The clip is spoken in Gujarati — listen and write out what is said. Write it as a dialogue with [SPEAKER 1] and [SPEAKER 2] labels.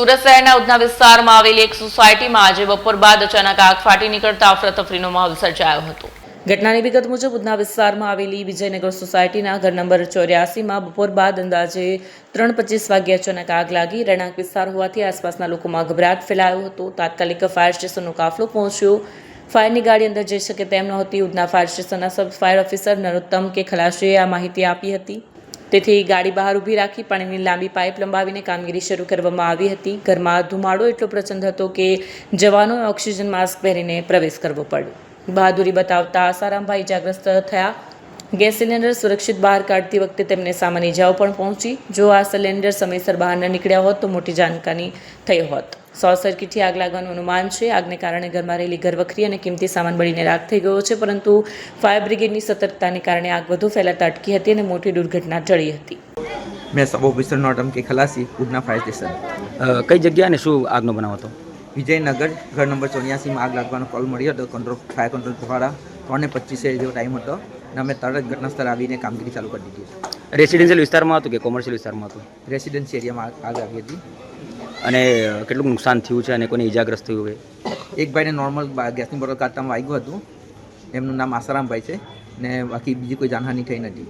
[SPEAKER 1] સુરત શહેરના ઉધના વિસ્તારમાં આવેલી એક સોસાયટીમાં આજે બપોર બાદ અચાનક આગ ફાટી નીકળતા અફરાતફરીનો માહોલ સર્જાયો હતો. ઘટનાની વિગત મુજબ ઉધના વિસ્તારમાં આવેલી વિજયનગર સોસાયટીના ઘર નંબર 84માં બપોર બાદ અંદાજે 3:25 વાગ્યે અચાનક આગ લાગી. રહેણાંક વિસ્તાર હોવાથી આસપાસના લોકોમાં ગભરાટ ફેલાયો હતો. તાત્કાલિક ફાયર સ્ટેશનનો કાફલો પહોંચ્યો. ફાયરની ગાડી અંદર જઈ શકે તેમ નહોતી. ઉધના ફાયર સ્ટેશનના સબ ફાયર ઓફિસર નરોત્તમ કે ખલાસીએ આ માહિતી આપી હતી. તેથી ગાડી બહાર ઊભી રાખી પાણીની લાંબી પાઇપ લંબાવીને કામગીરી શરૂ કરવામાં આવી હતી. ઘરમાં ધુમાડો એટલો પ્રચંડ હતો કે જવાનોએ ઓક્સિજન માસ્ક પહેરીને પ્રવેશ કરવો પડ્યો. બહાદુરી બતાવતા આસારામભાઈ ઇજાગ્રસ્ત થયા. ગેસ સિલિન્ડર સુરક્ષિત બહાર કાઢતી વખતે તેમને સામાન્ય ઇજાઓ પણ પહોંચી. જો આ સિલિન્ડર સમયસર બહાર ન નીકળ્યા હોત તો મોટી જાનહાની થઈ હોત. શોર્ટ સર્કિટથી આગ લાગવાનું અનુમાન છે. આગને કારણે ઘરમાં રહેલી ઘરવખરી અને કિંમતી સામાન બળીને રાખ થઈ ગયો છે, પરંતુ ફાયર બ્રિગેડની સતર્કતાને કારણે આગ વધુ ફેલાતા અટકી હતી અને મોટી દુર્ઘટના ટળી હતી.
[SPEAKER 2] મેં સબ ઓફિસર નોટમ કે ખલાસી ઉધના ફાયર સ્ટેશન.
[SPEAKER 3] કઈ જગ્યા અને શું આગનો બનાવ હતો?
[SPEAKER 2] વિજયનગર ઘર નંબર 84માં આગ લાગવાનો કોલ મળ્યો હતો. ફાયર કંટ્રોલ દ્વારા 3:25 જેવો ટાઈમ હતો અને અમે તરત ઘટના સ્થળ આવીને કામગીરી ચાલુ કરી દીધી.
[SPEAKER 3] રેસિડેન્શિયલ વિસ્તારમાં હતું કે કોમર્શિયલ વિસ્તારમાં હતું?
[SPEAKER 2] રેસિડેન્સી એરિયામાં આગ આવી હતી
[SPEAKER 3] અને કેટલું નુકસાન થયું છે અને કોને ઇજાગ્રસ્ત થયું હોય?
[SPEAKER 2] એક ભાઈને નોર્મલ ગેસની બોટલ કાઢતામાં વાગ્યું હતું. એમનું નામ આસારામભાઈ છે ને બાકી બીજી કોઈ જાનહાની થઈ નથી.